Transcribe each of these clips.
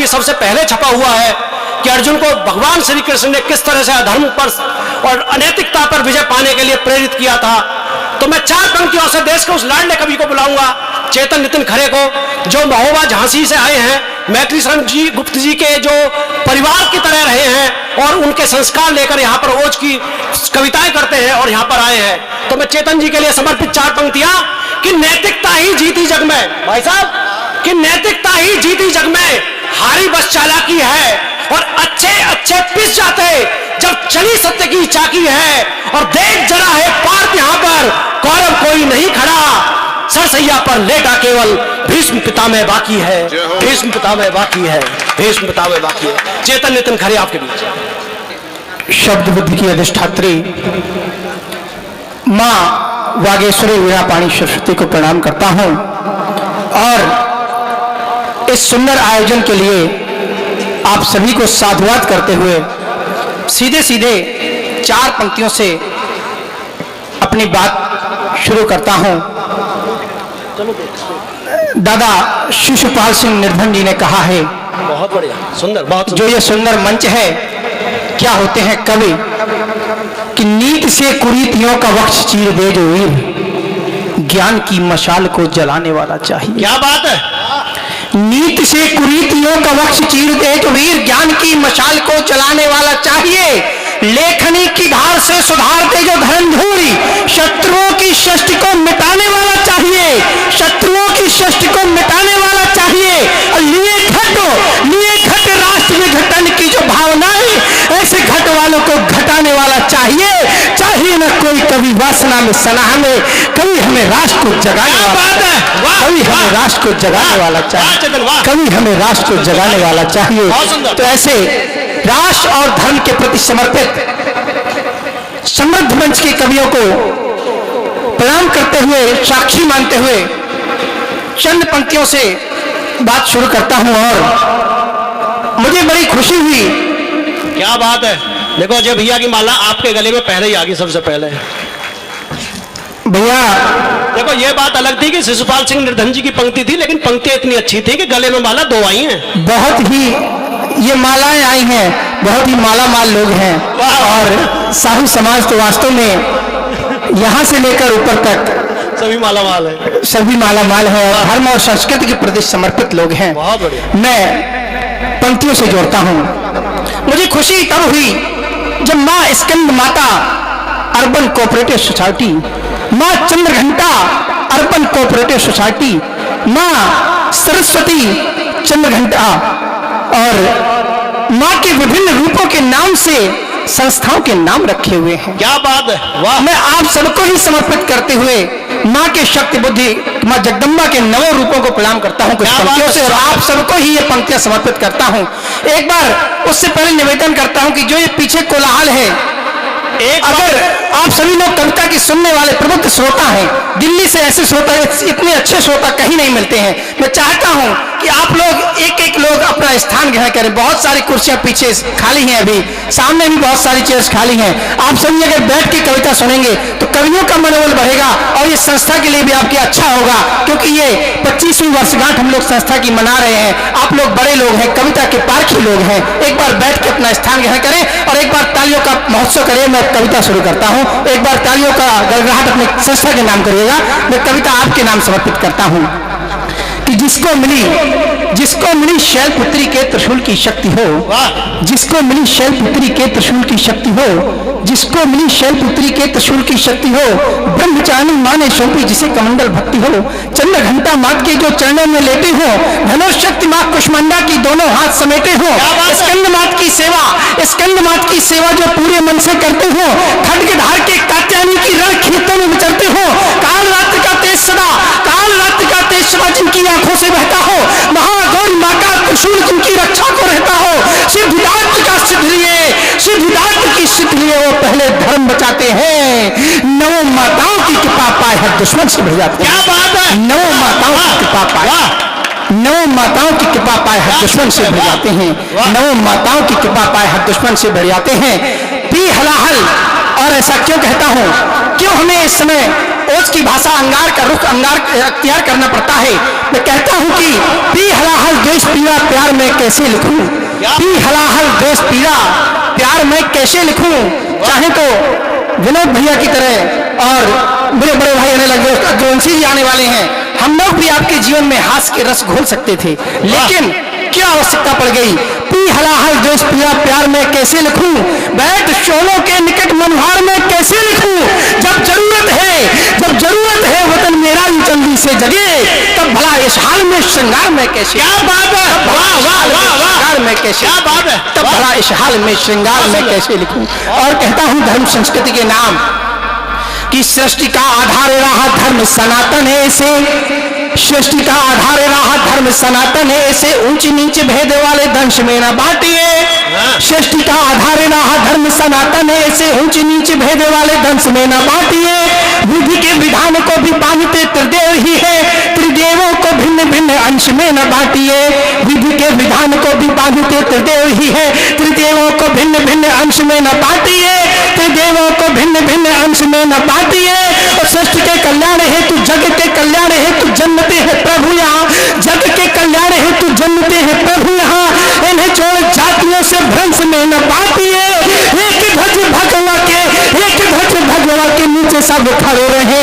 सबसे पहले छपा हुआ है कि अर्जुन को भगवान श्री कृष्ण ने किस तरह से अधर्म पर और अनैतिकता पर विजय पाने के लिए प्रेरित किया था। तो मैं 4 पंक्तियों से देश के उस लाडले कवि को बुलाऊंगा, चेतन नितिन खरे को, जो महोबा झांसी से आए हैं, मैत्री शरण जी गुप्त जी के जो परिवार की तरह रहे हैं और उनके संस्कार लेकर यहाँ पर ओज की कविताएं करते हैं और यहाँ पर आए हैं। तो मैं चेतन जी के लिए समर्पित 4 पंक्तियां कि नैतिकता ही जीती जग में, भाई साहब, कि नैतिकता ही जीती जग में, हारी बस चालाकी है और अच्छे अच्छे पिस जाते जब चली सत्य की चाकी है। और देख जरा है पार्थ यहाँ पर कौरव कोई नहीं खड़ा, सरसैया पर लेटा केवल भीष्म पितामह बाकी है, भीष्म पितामह बाकी है, भीष्म पितामह बाकी है। चेतन नितिन खरे आपके बीच। शब्द बुद्धि की अधिष्ठात्री मां वागेश्वरी वीणापाणी सरस्वती को प्रणाम करता हूं और इस सुंदर आयोजन के लिए आप सभी को साधुवाद करते हुए सीधे सीधे 4 पंक्तियों से अपनी बात शुरू करता हूं। दादा शिशुपाल सिंह निर्धन जी ने कहा है, बहुत बढ़िया, सुंदर, बहुत जो ये सुंदर मंच है, क्या होते हैं कवि, कि नीत से कुरीतियों का वक्ष चीर दे जो वीर, ज्ञान की मशाल को जलाने वाला चाहिए। क्या बात है, नीत से कुरीतियों का वक्ष चीर दे जो वीर, ज्ञान की मशाल को जलाने वाला चाहिए। लेखनी की धार से सुधार दे जो धर्मधूरी, शत्रुओं की शक्ति को मिटाने वाला चाहिए, शत्रुओं की शक्ति को मिटाने वाला चाहिए। और लिए घट राष्ट्र में घटन की जो भावनाएं, ऐसे घट वालों को घटाने वाला चाहिए। चाहिए न कोई कवि वासना में सनाह में, कवि हमें राष्ट्र को जगाने वाला, कवि हमें राष्ट्र को जगाने वाला चाहिए, कवि हमें राष्ट्र को जगाने वाला चाहिए। तो ऐसे राष्ट्र और धर्म के प्रति समर्पित समृद्ध मंच के कवियों को प्रणाम करते हुए, साक्षी मानते हुए चंद पंक्तियों से बात शुरू करता हूं। और मुझे बड़ी खुशी हुई। क्या बात है, देखो अजय भैया की माला आपके गले में पहले ही आ गई, सबसे पहले। भैया देखो ये बात अलग थी कि शिशुपाल सिंह निर्धन जी की पंक्ति थी, लेकिन पंक्तियां इतनी अच्छी थी कि गले में माला 2 आई हैं। बहुत ही ये मालाएं आई हैं, बहुत ही माला माल लोग हैं। और साहू समाज तो वास्तव में यहाँ से लेकर ऊपर तक सभी माला माल है, सभी माला माल है और धर्म और संस्कृति के प्रति समर्पित लोग हैं। बहुत बढ़िया। मैं पंक्तियों से जोड़ता हूँ। मुझे खुशी तब हुई जब माँ स्कंद माता अर्बन कोऑपरेटिव सोसाइटी, माँ चंद्रघंटा अर्बन कोऑपरेटिव सोसाइटी, माँ सरस्वती चंद्रघंटा और माँ के विभिन्न रूपों के नाम से संस्थाओं के नाम रखे हुए हैं। क्या बात है, वाह। मैं आप सबको ही समर्पित करते हुए माँ के शक्ति बुद्धि माँ जगदम्बा के 9 रूपों को प्रणाम करता हूँ कुछ पंक्तियों से, और आप सबको ही ये पंक्तियां समर्पित करता हूँ। एक बार उससे पहले निवेदन करता हूँ कि जो ये पीछे कोलाहल है, अगर आप सभी लोग कविता की सुनने वाले प्रबुद्ध श्रोता हैं, दिल्ली से ऐसे श्रोता, इतने अच्छे श्रोता कहीं नहीं मिलते हैं। मैं चाहता हूं कि आप लोग एक लोग अपना स्थान ग्रहण करें। बहुत सारी कुर्सियां पीछे खाली हैं, अभी सामने भी बहुत सारी चेयर्स खाली हैं। आप सभी अगर बैठ के कविता सुनेंगे तो कवियों का मनोबल बढ़ेगा और ये संस्था के लिए भी आपके अच्छा होगा, क्योंकि ये 25वीं वर्षगांठ हम लोग संस्था की मना रहे हैं। आप लोग बड़े लोग हैं, कविता के पारखी लोग हैं। एक बार बैठ के अपना स्थान ग्रहण करें और एक बार तालियों का महोत्सव करें। मैं कविता शुरू करता हूं, एक बार तालियों का गड़गड़ाहट अपने संस्था के नाम करिएगा। मैं कविता आपके नाम समर्पित करता हूं कि जिसको मिली शैलपुत्री के त्रिशूल की शक्ति हो, जिसको मिली शैलपुत्री के त्रिशूल की शक्ति हो, जिसको मिली शैलपुत्री के त्रिशूल की शक्ति हो, ब्रह्मचारिणी माँ ने सौंपी जिसे कमंडल भक्ति हो, चंद्रघंटा मात के जो चरणों में लेटे हो, धनुष शक्ति माँ कुष्मांडा की दोनों हाथ समेटे हो, स्कंद मात की सेवा जो पूरे मन से करते हो, खड्ग धार के कात्यायनी की रण खेतों में विचरते हो, काल रात्रि का तेज सदा जिनकी आंखों से बहता हो, महागौरी माँ का त्रिशूल जिनकी रक्षा को रहता हो, सिद्धिदात्र की सिद्ध लिए वो पहले धर्म बचाते हैं, 9 माताओं की कृपा पाए हर दुश्मन से भिड़ जाते हैं। क्या बात है, 9 माताओं की कृपा पाए, 9 माताओं की कृपा पाए हर दुश्मन से भिड़ जाते हैं, 9 माताओं की कृपा पाए हर दुश्मन से भिड़ जाते हैं। पी हलाहल, और ऐसा क्यों कहता हूं, क्यों हमें इस समय सोच की भाषा अंगार का रुख अंगार अख्तियार करना पड़ता है। मैं कहता हूं कि पी हलाहल द्वेष पीड़ा प्यार में कैसे लिखूं, पी हलाहल द्वेष पीड़ा प्यार में कैसे लिखूं। चाहे तो विनोद भैया की तरह और मेरे बड़े भाई आने लगे, अग्रवंशी जी आने वाले हैं, हम लोग भी आपके जीवन में हास्य के रस घोल सकते थे, लेकिन क्या आवश्यकता पड़ गई। पी हलाहल द्वेष पीड़ा प्यार में कैसे लिखूं, बैठ शोलों के निकट मनोहार में कैसे लिखूं। जब जरूरत है वतन मेरा भी जल्दी से जगे, तब भला इस हाल में श्रृंगार में कैसे। क्या बात है, वाह वाह वाह वाह, श्रृंगार में कैसे, क्या बात है, तब भला इस हाल में श्रृंगार में कैसे लिखूं। और कहता हूं धर्म संस्कृति के नाम कि सृष्टि का आधार रहा धर्म सनातन है, ऐसे सृष्टि का आधार रहा धर्म सनातन है, ऐसे ऊंच नीच भेद वाले दंश में न बांटिए। सृष्टि का आधार रहा धर्म सनातन है, ऐसे ऊंच नीच भेद वाले दंश में न बांटिए। विधि के विधान को भी बांधते त्रिदेव ही है, त्रिदेवों को भिन्न भिन्न अंश में न बांटिए। विधि के विधान को भी बांधते त्रिदेव ही है, त्रिदेवों को भिन्न भिन्न अंश में न बांटिए। त्रिदेवों को भिन्न भिन्न अंश में न बांटिए। और सृष्टि के कल्याण हेतु जग के कल्याण हेतु जन्मते हैं प्रभु यहाँ, जग के कल्याण हेतु जन्मते हैं प्रभु यहाँ। इन्हें छोड़ जातियों से भ्रंश में न बांटिए। एक ध्वज भगवा के नीचे सब खड़े रहे,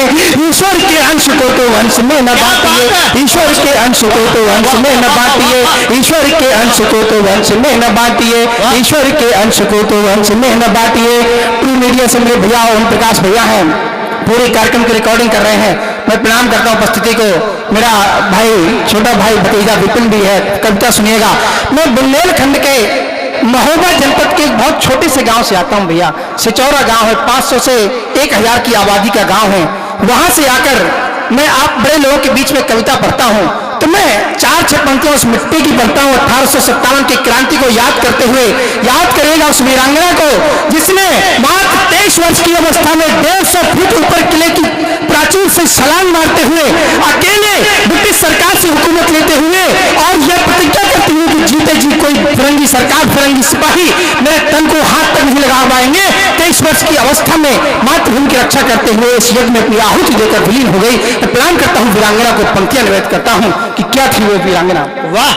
ईश्वर के अंश को तो वंश में न बांटिए। ईश्वर के अंश को तो वंश में न बांटिए। ईश्वर के अंश को तो वंश में न बांटिए। ईश्वर के अंश को तो वंश में न बांटिए। ट्रू मीडिया से मेरे भैया ओम प्रकाश भैया हैं, पूरे कार्यक्रम की रिकॉर्डिंग कर रहे हैं। मैं प्रणाम करता हूं उपस्थिति को। मेरा भाई, छोटा भाई भतीजा विपिन भी है, कविता सुनिएगा। मैं बुंदेलखंड के महोबा जनपद के एक बहुत छोटे से गांव से आता हूं भैया। सिचौरा गांव है, 500 से 1000 की आबादी का गांव है। वहां से आकर मैं आप बड़े लोगों के बीच में कविता पढ़ता हूं, तो मैं 4-6 पंक्तियां उस मिट्टी की पढ़ता हूं। 1857 की क्रांति को याद करते हुए, याद करेगा उस वीरांगना को जिसने मात्र 23 वर्ष की अवस्था में 150 फीट ऊपर किले की प्राचीर से छलांग मारते हुए अकेले ब्रिटिश सरकार से हुकूमत लेते हुए और यह प्रतिज्ञा करते हुए कि जीते जी कोई फिरंगी सरकार, फिरंगी सिपाही मेरे तन को हाथ तक नहीं लगा पाएंगे। 23 वर्ष की अवस्था में मातृभूमि की रक्षा करते हुए इस यज्ञ में अपनी आहुति देकर विलीन हो गई। मैं प्रणाम करता हूँ वीरांगना को, पंक्तियां निवेदित करता हूँ कि क्या थी वो वीरांगना। वाह।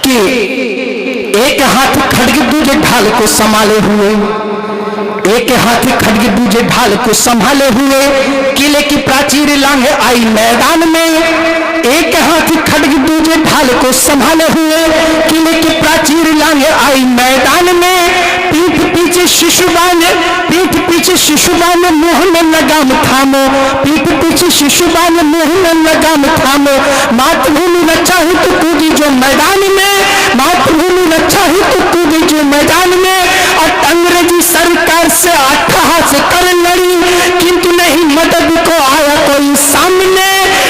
कि एक हाथ खड्ग दूजे ढाल को संभाले हुए, एक हाथ खड्ग दूजे ढाल को संभाले हुए किले की प्राचीर लांघे आई मैदान में। एक हाथ खड्ग दूजे ढाल को संभाले हुए किले की प्राचीर लांघे आई मैदान में। पीठ पीछे शिशुबान, पीठ पीछे शिशुबान मुंह में लगाम थामो, पीठ पीछे शिशुबान मुंह में लगाम थामो। मातृभूमि रक्षा हेतु कूदी जो मैदान में, मातृभूमि रक्षा हेतु कूदी जो मैदान में। और अंग्रेजी सरकार से अट्ठाहास कर लड़ी, किंतु नहीं मदद को आया कोई सामने,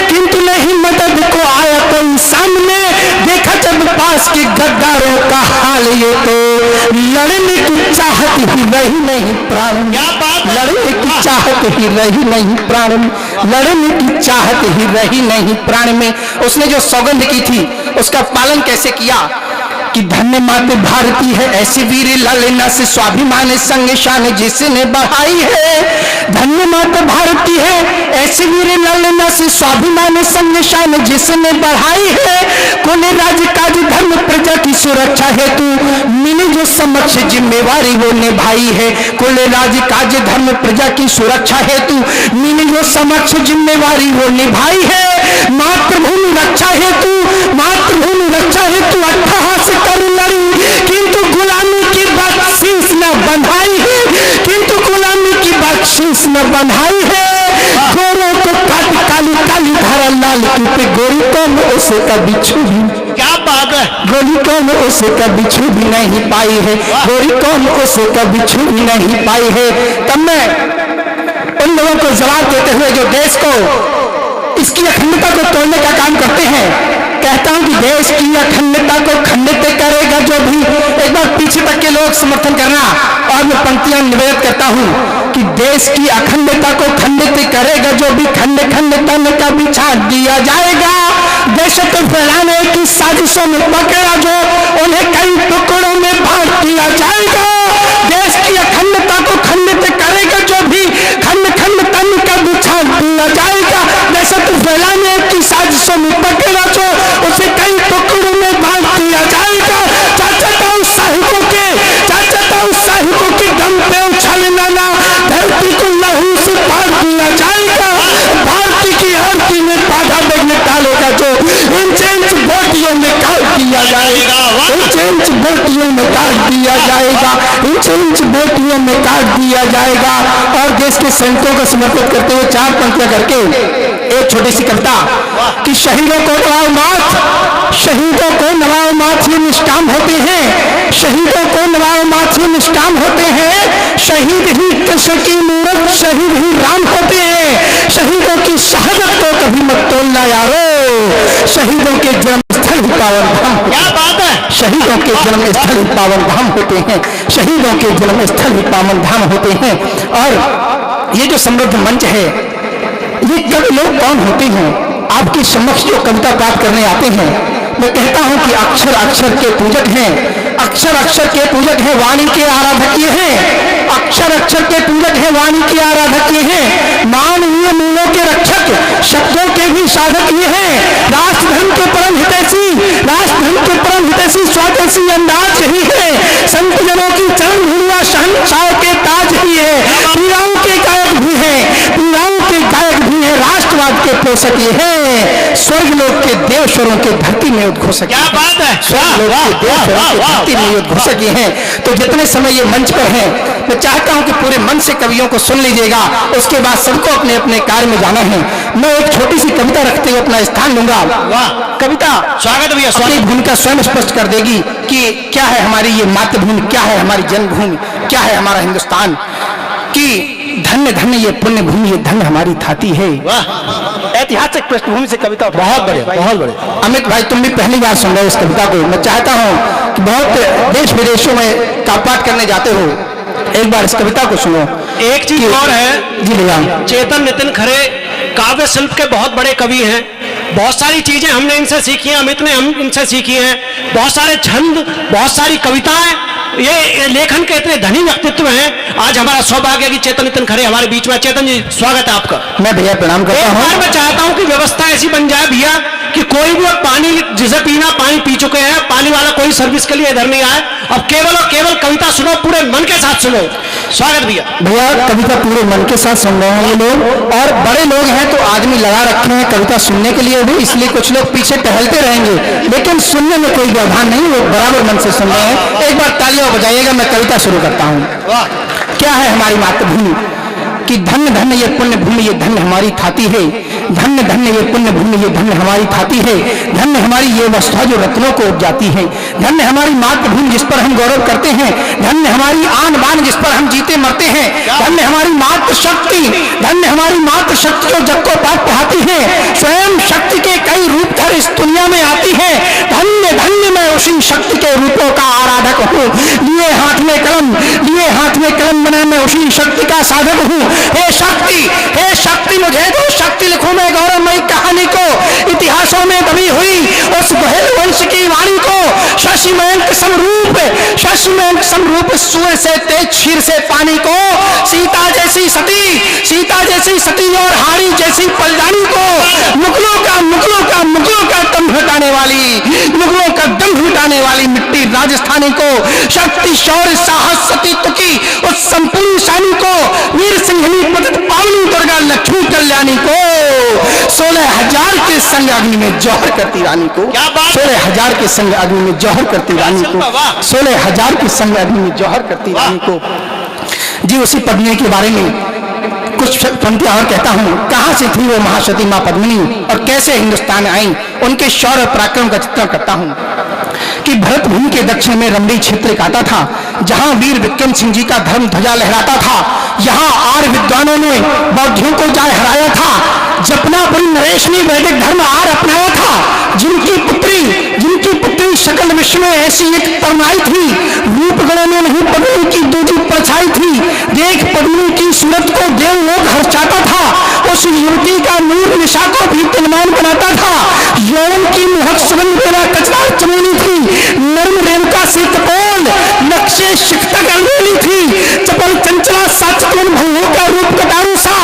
किंतु नहीं मदद को आया कोई सामने। देखा जब पास के गद्दारों का हाल ये तो लड़ने की चाहत ही रही नहीं प्राण में, लड़ने की चाहत ही रही नहीं प्राण में, लड़ने की चाहत ही रही नहीं प्राण में। उसने जो सौगंध की थी उसका पालन कैसे किया कि धन्य माते भारती है ऐसी वीर ललना से स्वाभिमान संग शान जिसने बढ़ाई है। धन्य माते भारती है ऐसी वीर ललना से स्वाभिमान संग शान जिसने बढ़ाई है। कोने राज्य काज धर्म प्रजा की सुरक्षा हेतु मिली जो समक्ष जिम्मेवारी वो निभाई है। कोने राज्य काज धर्म प्रजा की सुरक्षा हेतु मिली जो समक्ष जिम्मेवारी वो निभाई है। मातृभूमि रक्षा हेतु, मातृभूमि रक्षा हेतु अट्ठाहास कर लड़ी, किंतु गुलामी की बख्शीश न बंधाई है, किंतु गुलामी की बख्शीश न बंधाई है। गोरों को काट काली काली धारा लाल पे गोरी कौन उसे कभी छू भी, क्या बात है, गोरी कौन उसे कभी छू भी नहीं पाई है, गोरी कौन उसे कभी छू भी नहीं पाई है। तब मैं उन लोगों को जवाब देते हुए जो देश को इसकी अखंडता को तोड़ने का काम करते हैं, कहता हूं कि देश की अखंडता को खंडित करेगा जो भी, एक बार पीछे तक के लोग समर्थन करना। और मैं पंक्तियां निवेदित करता हूं कि देश की अखंडता को खंडित करेगा जो भी, खंड खंड तन का बिछा दिया जाएगा। देश को फैलाने की साजिशों में पकड़ा जो, उन्हें कई टुकड़ों में बांट दिया जाएगा। देश की अखंडता को खंडित करेगा जो भी, खंड खंड तन का बिछा फैलाने की साजिशों में पकड़े नाचो, उसे कई टुकड़ों में बांट दिया जाएगा। चाचा उत्साहिकों के दम पे उछालना ना, धरती को लहू से पाट दिया जाएगा। भारती की आरती में बाधा देखने डालेगा जो इंच बोटियों में काट दिया जाएगा, इंच बोटियों में काट दिया जाएगा, इंच बोटियों में काट दिया जाएगा। और देश के सैनिकों को समर्पित करते हुए 4 पंक्तियां करके एक छोटी सी कविता कि शहीदों को नवाओ माथ, शहीदों को नवाओ माथ, ये निष्काम होते हैं, शहीदों को नवाओ माथ, ये निष्काम होते हैं। शहीद ही कृष्ण की मूरत, शहीद ही राम होते हैं। शहीदों की शहादत को कभी मत तोलना यारो, शहीदों के जन्म स्थल ही पावन धाम। क्या बात है, शहीदों के जन्म स्थल ही पावन धाम होते हैं, शहीदों के जन्म स्थल ही पावन धाम होते हैं। और ये जो समृद्ध मंच है, ये कवि लोग कौन होते हैं आपके समक्ष जो कविता पाठ करने आते हैं? मैं कहता हूं कि अक्षर अक्षर के पूजक हैं, अक्षर अक्षर के पूजक हैं, वाणी के आराधक ये हैं, अक्षर अक्षर के पूजक हैं, वाणी के आराधक ये हैं, मानवीय मूल्यों के रक्षक, शब्दों के भी साधक ये हैं, राष्ट्रधर्म के परम हितैषी, राष्ट्रधर्म के परम हितैषी स्वदेशी अंदाज यही है, संत जनों की चरण धुलिया शहंशाह के ताज ही है, पीराओं के गायक भी है, पीराओं के गायक भी है, राष्ट्रवाद के पोषक ये है, स्वर्ग लोक के देवश्वरों के धरती में उद्घोषक। क्या बात है, स्वर्ग लोक के देवश्वरों के धरती में उद्घोषक ये हैं। तो जितने समय ये मंच पर हैं, मैं चाहता हूं कि पूरे मन से कवियों को सुन लीजिएगा, उसके बाद सबको अपने अपने कार्य में जाना है। मैं एक छोटी सी कविता रखते हुए अपना स्थान लूंगा। कविता स्वागत भैया, अपनी भूमिका स्वयं स्पष्ट कर देगी कि क्या है हमारी ये मातृभूमि, क्या है हमारी जन्मभूमि, क्या है हमारा हिंदुस्तान, कि धन्य धन्य ये पुण्य भूमि, ये धन्य हमारी थाती है। ऐतिहासिक पृष्ठभूमि से कविता बहुत बढ़िया, बहुत बढ़िया। अमित भाई, तुम भी पहली बार सुन रहे हो इस कविता को। मैं चाहता हूं कि बहुत देश विदेशों में पाठ करने जाते हो, एक बार इस कविता को सुनो। एक चीज और है जी भैया, चेतन नितिन खरे काव्य शिल्प के बहुत बड़े कवि हैं, बहुत सारी चीजें हमने इनसे सीखी हैं, अमित ने हम इनसे सीखी हैं, बहुत सारे छंद, बहुत सारी कविताएं, ये लेखन के इतने धनी व्यक्तित्व हैं। आज हमारा सौभाग्य कि चेतन नितिन खरे हमारे बीच में। चेतन जी स्वागत है आपका। मैं भैया प्रणाम करता हूँ। मैं चाहता हूँ कि व्यवस्था ऐसी बन जाए भैया कि कोई भी पानी जिसे पीना पानी पी चुके हैं, पानी वाला कोई सर्विस के लिए इधर नहीं आए, अब केवल और केवल कविता सुनो, पूरे मन के साथ सुनो। स्वागत भैया। भैया कविता पूरे मन के साथ सुन रहे हैं ये लोग, और बड़े लोग हैं तो आदमी लगा रखे हैं कविता सुनने के लिए भी, इसलिए कुछ लोग पीछे टहलते रहेंगे, लेकिन सुनने में कोई व्यवधान नहीं, वो बराबर मन से सुन रहे हैं। एक बार तालियां बजाइएगा, मैं कविता शुरू करता हूँ। क्या है हमारी मातृभूमि, कि धन्य धन्य ये पुण्य भूमि, ये धन्य हमारी थाती है, धन्य धन्य ये पुण्य भूमि, ये धन्य हमारी थाती है, धन्य हमारी ये वस्तुआ जो रत्नों को उपजाती है, धन्य हमारी मातृभूमि जिस पर हम गौरव करते हैं, धन्य हमारी आन बान जिस पर हम जीते मरते हैं, धन्य हमारी मातृशक्ति, धन्य हमारी मातृशक्ति जो जग को पाठ पढ़ाती है, स्वयं शक्ति के कई रूप धर इस दुनिया में आती है। धन्य धन्य मैं उसी शक्ति के रूपों का आराधक हूँ, लिए हाथ में कलम बना मैं उसी शक्ति का साधक हूँ। हे शक्ति मुझे दो, शक्ति लिखूं मैं गौरवमयी कहानी को, इतिहासों में दबी हुई उस बहेल वंश की वाणी को, शशिमयंक समरूप सूर्य से तेज क्षीर से पानी को, सीता जैसी सती और हाड़ी जैसी पलजानी को, मुगलों का दम हटाने वाली मिट्टी राजस्थानी को, शक्ति शौर्य साहस सतीत्व की उस संपूर्ण शानी को, वीर सिंहनी पतित पावनी दुर्गा लक्ष्मी कल्याणी को, 16,000 के संग अग्नि में जौहर करती रानी को, 16,000 के संग अग्नि में जौहर करती रानी को, 16,000 के संग अग्नि में जौहर करती रानी को। जी उसी पद्मिनी के बारे में कुछ पंक्तियां और कहता हूं। कहां से थी वो महासती मां पद्मिनी और कैसे हिंदुस्तान आई, उनके शौर्य और पराक्रम का चित्रण करता हूं। कि भरत भूमि के दक्षिण में रमणी क्षेत्र एक आता था, जहां वीर विक्रम सिंह जी का धर्म ध्वजा लहराता था, यहां आर्य विद्वानों ने बौद्धियों को जाय हराया था, जपनापुरी नरेश ने वैदिक धर्म आर अपनाया था, जिनकी पुत्री सकल विश्व में ऐसी एक परमाई थी, रूप गणों में नहीं पद्मिनी की दूजी परछाई थी, देख पद्मिनी की सूरत को देवलोक हर्षाता था, उस युवती का नूर निशा को भी तन्मान बनाता था, यौवन की मुहक सुगंध मेरा कचरा चमेली थी, नर्म रेणुका से कपोल नक्शे शिखता करनेली थी, चपल चंचला साचन भंगों का रूप कटारू सा,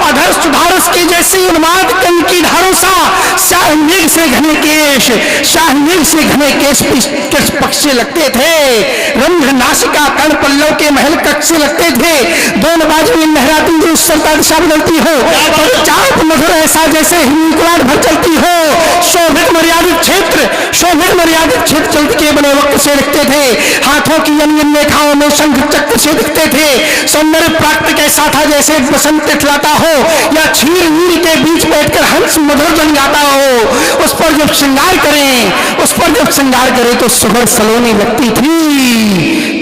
अधर सुधारस के जैसे जैसे उन्माद कंग की धारों सा, शाह मेघ से घने केश, शाह मेघ से घने केश पक्ष से लगते थे, रंध्र नासिका कर्ण पल्लव के महल कक्ष से लगते थे, दोनों बाजू में लहराती हुई उत्सलता दिशा बदलती हो, और चाप मधुर ऐसा जैसे हिमकुलाट भर चलती हो, शोभित मर्यादित क्षेत्र चलती के बने वक्त से दिखते थे, हाथों की अन्य रेखाओं में शंख चक्र से दिखते थे, सौंदर्य प्राप्त कैसा था जैसे बसंत तितलाता हो, या क्षीर नीर के बीच बैठकर हंस मधुर जन गाता हो, उस पर जब श्रृंगार करें तो सुगंध सलोनी लगती थी,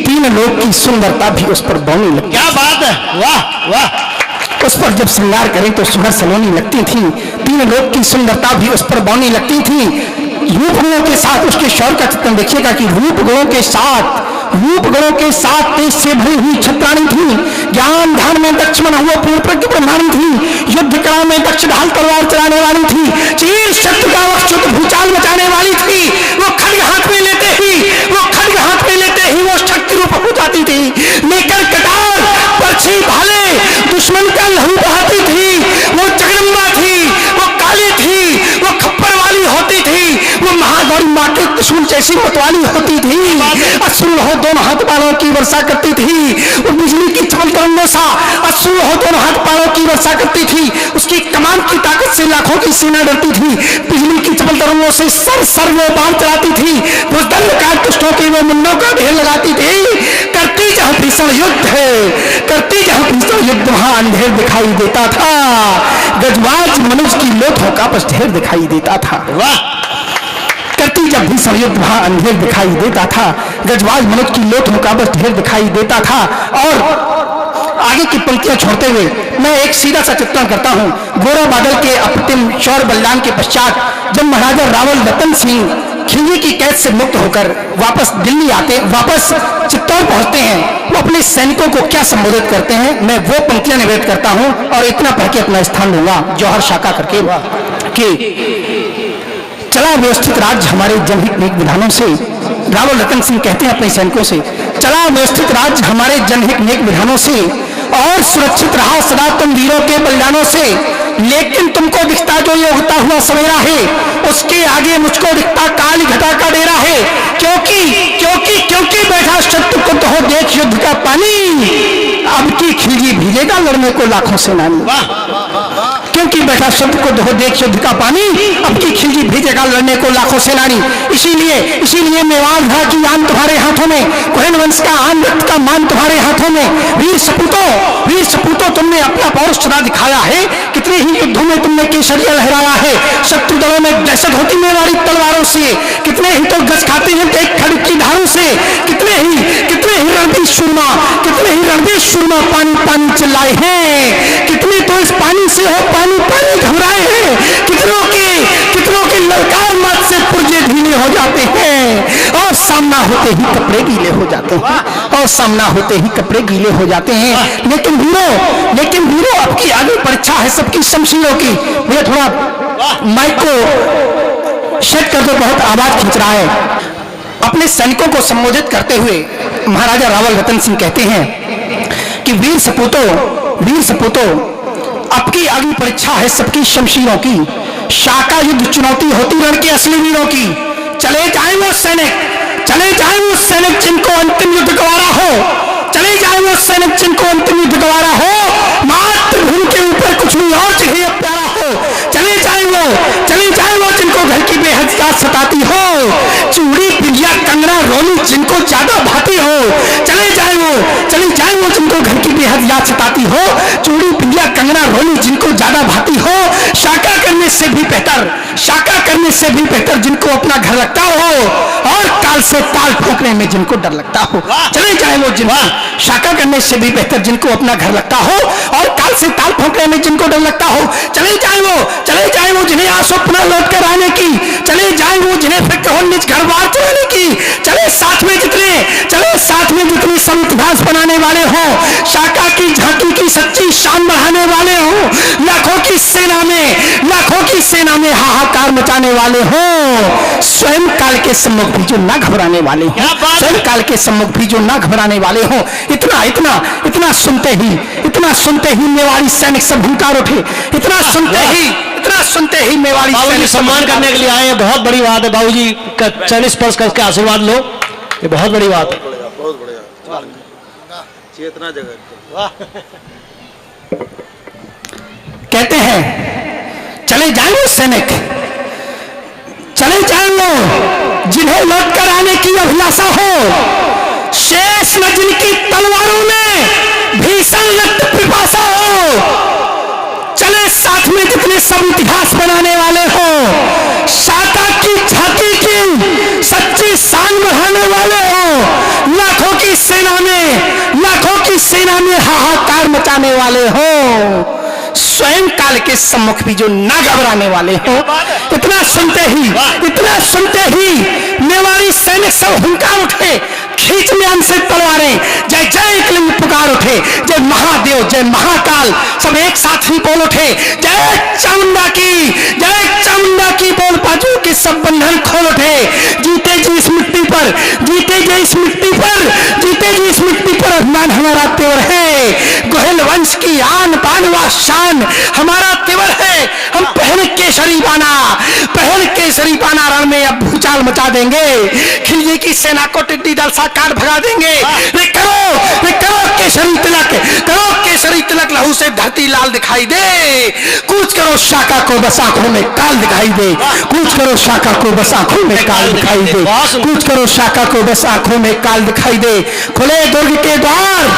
तीन लोक की सुंदरता भी उस पर बौनी लगती। क्या बात है, वाह वाह। उस पर जब श्रृंगार करें तो सुगंध सलोनी लगती थी, तीन लोक की सुंदरता भी उस पर बौनी लगती थी। रूप गुणों के साथ उसके शौर का चित्रण देखिएगा कि रूप गुणों के साथ तेज से भरी हुई छत्राणी थी, ज्ञान ध्यान में दक्ष मन हुआ पूर्ण प्रज्ञ ब्रह्माणी थी, युद्ध कला में दक्ष ढाल तलवार चलाने वाली थी, चीर शत्रु का वक्षुत भूचाल मचाने वाली थी, वो खड्ग हाथ में लेते ही वो शक्ति रूप हो जाती थी, लेकर कटार पर्ची भाले दुश्मन का लहू बहाती थी, वो जगदम्बा थी, वो काली थी, वो खप्पर वाली होती थी, वो महागौरी माँ के त्रिशूल जैसी मतवाली होती थी, असुर हो दोनों हाथ बालों की वर्षा करती थी, वो बिजली की चमक तरंगों सा असुर हो दोनों हाथ बालों की वर्षा करती थी, उसकी कमान की ताकत से लाखों की सेना डरती थी, बिजली की चमक तरंगों से सर वो बाण चलाती थी, वो दंडकार दुष्टों के वो मुंडों का ढेर लगाती थी, करती जहां भीषण युद्ध वहां अंधेर दिखाई देता था, गजवाज मनुष्य की लोथों का बस ढेर दिखाई देता था। वाह। करती जब भीषण युद्ध वहां अंधेर दिखाई देता था, गजवाज मनुष्य की लोथों का बस ढेर दिखाई देता था। और आगे की पंक्तियां छोड़ते हुए मैं एक सीधा सा चित्रण करता हूं। गोरा बादल के अप्रतिम शौर्य बलिदान के पश्चात जब महाराजा रावल रतन सिंह खिलजी की कैद से मुक्त होकर वापस चित्तौड़ पहुंचते हैं, वो अपने सैनिकों को क्या संबोधित करते हैं, मैं वो पंक्तियां निवेदित करता हूं और इतना पढ़ के अपना स्थान लूंगा जौहर शाखा करके कि चला व्यवस्थित राज्य हमारे जनहित नीक विधानों से। रावल रतन सिंह कहते हैं अपने सैनिकों से, चला व्यवस्थित राज्य हमारे जनहित नीक विधानों से और सुरक्षित रहा सदा तुम वीरों के बलिदानों से, लेकिन तुमको दिखता जो ये होता हुआ सवेरा है, उसके आगे मुझको दिखता काली घटा का डेरा है, क्योंकि बैठा शत्रु को हो देख युद्ध का पानी, अब की खिलजी भीगेगा लड़ने को लाखों सेनानी, क्योंकि बैठा शत्रु को हो देख युद्ध का पानी, अब की खिलजी भेजेगा लड़ने को लाखों सेनानी। इसीलिए मेवाड़ था कि आन तुम्हारे हाथों में, कुरन वंश का आन रक्त का मान तुम्हारे हाथों में, वीर सपूतों तुमने अपना पौरुष सदा दिखाया है, कितने ही युद्धों में तुमने केसरिया लहराया है, शत्रु दलों में दहशत होती मेवाड़ी तलवारों से, कितने ही तो गज खाते हैं एक खड्ग की धारों से, कितने ही रणवीर सुरमा पानी चिल्लाए हैं, कितने तो इस पानी से हो पानी घबराए हैं, कितनों के ललकार मत से पुर्जे ढीले हो जाते हैं और सामना होते ही कपड़े गीले हो जाते हैं, लेकिन वीरों अब की आगे परीक्षा है सबकी शमशीरों की। मुझे थोड़ा माइक को सेट कर दो, बहुत आवाज खींच रहा है। अपने सैनिकों को संबोधित करते हुए महाराजा रावल रतन सिंह कहते हैं कि वीर सपूतों अब की आगे परीक्षा है सबकी शमशीरों की, शाका युद्ध चुनौती होती रण के असली वीरों की, चले जाए वो सैनिक जिनको अंतिम युद्ध गवारा हो, मातृभूमि के ऊपर कुछ भी और चाहिए प्यारा हो, चले जाए वो जिनको घर की बेहद याद सताती हो, चूड़ी बिंदिया कंगना रोली जिनको ज्यादा भाती हो, चले जाए वो जिनको घर की बेहद याद सताती हो, चूड़ी बिंदिया कंगना रोली जिनको ज्यादा भाती हो, शाका करने से भी बेहतर जिनको अपना घर लगता हो, और काल से ताल ठोकने में जिनको डर लगता हो, चले जाए वो शाका करने से भी बेहतर जिनको अपना घर लगता हो, और काल से ताल ठोकने में जिनको डर लगता हो, चले जाए वो जिन्हें आंसू पुनः लौट कर आने की, चले जाए वो जिन्हें फिक्र हो निज घर बार चलाने की, चले साथ में जितने सब इतिहास बनाने वाले हो, शाका की झांकी की सच्ची शान बढ़ाने वाले हो, लाखों की सेना में हाहाकार मचाने वाले हो, स्वयं काल के सम्मुख भी जो ना घबराने वाले हो, स्वयं काल के सम्मुख भी जो ना घबराने वाले हो। इतना इतना इतना सुनते ही मेवाड़ी सैनिक सब हुंकार उठे। इतना सुनते ही मेवाड़ी बाबूजी सम्मान करने के लिए आए, बहुत बड़ी बात है। बाबूजी का चरण स्पर्श करके आशीर्वाद लो, ये बहुत बड़ी बात है। बहुत बढ़िया चेतना जगह। कहते हैं चले जाए वो सैनिक, चले जाए वो जिन्हें लौट कर आने की अभिलाषा हो, शेष न जिनकी तलवारों में भीषण रक्त पिपासा हो। चले साथ में जितने सब इतिहास बनाने वाले हो, शाका की झांकी की सच्ची शान बढ़ाने वाले हो, लाखों की सेना में हाहाकार मचाने वाले हो, स्वयं काल के सम्मुख भी जो ना घबराने वाले हो। इतना सुनते ही मेवाड़ी सैनिक सब हुंकार उठे, खींच में से तलवारें, जय जय एकलिंग पुकार उठे, जय महादेव जय महाकाल सब एक साथ ही बोल उठे, जय चामुंडा की बोल पाजू के सब बंधन खोल उठे। जीते जी इस मिट्टी पर अभिमान हमारा तेवर है, गोहिल वंश की आन बान व शान हमारा तेवर है। हम पहल केसरी बाना रण में अब भूचाल मचा देंगे, खिलजी की सेना को टिड्डी दल सा काट भगा देंगे। रे करो केसरी तिलक लहू से धरती लाल दिखाई दे, कूच करो शाका को बस आंखों में काल दिखाई दे, कूच करो शाका को बस आंखों में काल दिखाई दे, कूच करो शाका को बस आंखों में काल दिखाई दे। खुले दुर्ग के द्वार,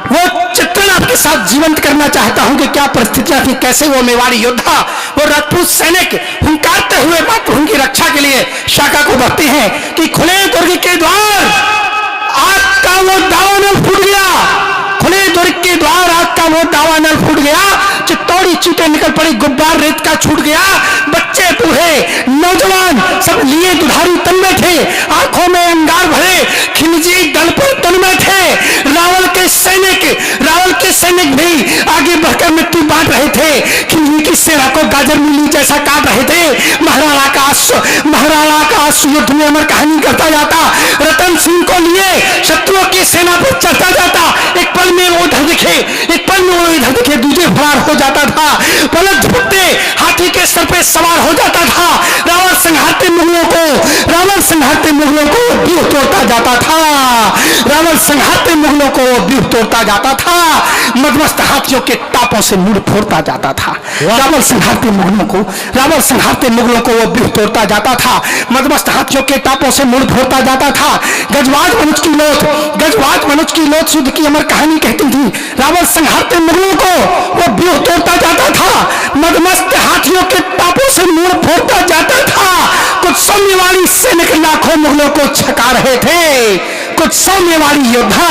वो चित्रण आपके साथ जीवंत करना चाहता हूं कि क्या परिस्थितियां थी, कैसे वो मेवाड़ी योद्धा, वो राजपूत सैनिक हुंकारते हुए मातृभूमि की रक्षा के लिए शाका को बढ़ते हैं कि खुले दुर्ग के द्वार आग का वो दावानल फूट गया, खुले दुर्ग के द्वार आग का वो दावानल फूट गया, चित्तौड़ी चीटे निकल पड़ी, गुब्बार रेत का छूट गया, बच्चे बूढ़े नौजवान सब लिए दुधारी तन में थे, आंखों में अंगार भरे, खिलजी दल पर तन में थे। रावल के सैनिक भी आगे बढ़कर मिट्टी बांट रहे थे, खिलजी की सेना को गाजर मूली जैसा काट रहे थे। महाराणा का युद्ध में अमर कहानी करता जाता, रतन सिंह को लिए शत्रुओं की सेना पर चढ़ता जाता, एक पल में वो इधर दिखे दूसरे फरार हो जाता था, पलक झपकते हाथी के सर पे सवार हो जाता था। रावण संघारते मुगलों को व्यूह तोड़ता जाता था, मदमस्त हाथियों के टापों से मुड़ फोड़ता जाता था। रावण संघारते मुगलों को वो व्यूह तोड़ता जाता था, मदमस्त हाथियों के टापों से मुड़ फोड़ता जाता था। गजवाज मनुज की लोथ युद्ध की अमर कहानी कहती थी। रावण संघारते मुगलों को वो व्यूह तोड़ता जाता था, मदमस्त हाथियों के टापों से मुड़ फोड़ता जाता था। कुछ सौम्यवाड़ी सैनिक लाखों मुगलों को छका रहे थे, कुछ सौम्यवाड़ी योद्धा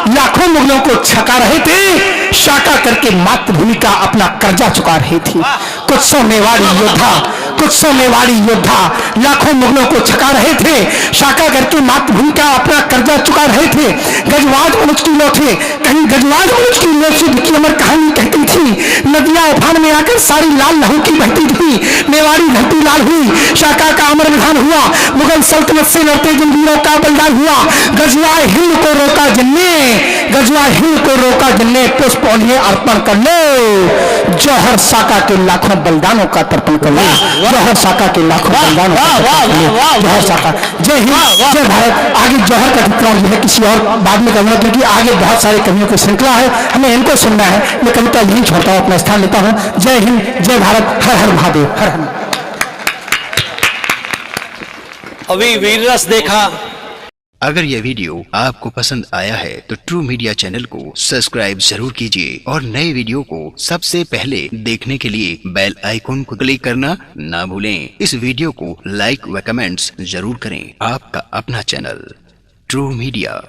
लाखों मुगलों को छका रहे थे, शाका करके मातृभूमि का अपना कर्जा चुका रहे थे। कुछ सौम्यवाड़ी योद्धा लाखों मुगलों को छका रहे थे, शाका करके मातृभूमि का अपना कर्जा चुका रहे थे। गजवाज मनुज की लोथे, कहीं गजवाज मनुज की लोथ युद्ध की अमर कहानी कहती थी। नदियां उफान में आकर सारी लाल लहू की बहती थी, मेवाड़ी धरती लाल हुई, शाका का अमर विधान हुआ, मुगल सल्तनत से लड़ते जिन वीरों का बलिदान हुआ। गजवाए हिंद को रोका जिनने पुष्प उन्हें अर्पण कर लो, जौहर शाका के लाखों बलिदानों का तर्पण कर लो, जौहर शाका के लाखों बलिदानों का तर्पण कर लो। जौहर शाका, जय हिंद जय भारत। आगे जौहर का चित्रण जो है किसी और बाद में करूंगा, क्योंकि आगे बहुत सारे कवियों की श्रृंखला है, हमें इनको सुनना है। मैं कविता यही छोड़ता हूँ, अपना स्थान लेता हूँ। जय हिंद जय भारत, हर हर महादेव, हर हर। अभी वीररस देखा। अगर यह वीडियो आपको पसंद आया है तो ट्रू मीडिया चैनल को सब्सक्राइब जरूर कीजिए और नए वीडियो को सबसे पहले देखने के लिए बेल आइकन को क्लिक करना ना भूलें। इस वीडियो को लाइक व कमेंट्स जरूर करें। आपका अपना चैनल ट्रू मीडिया।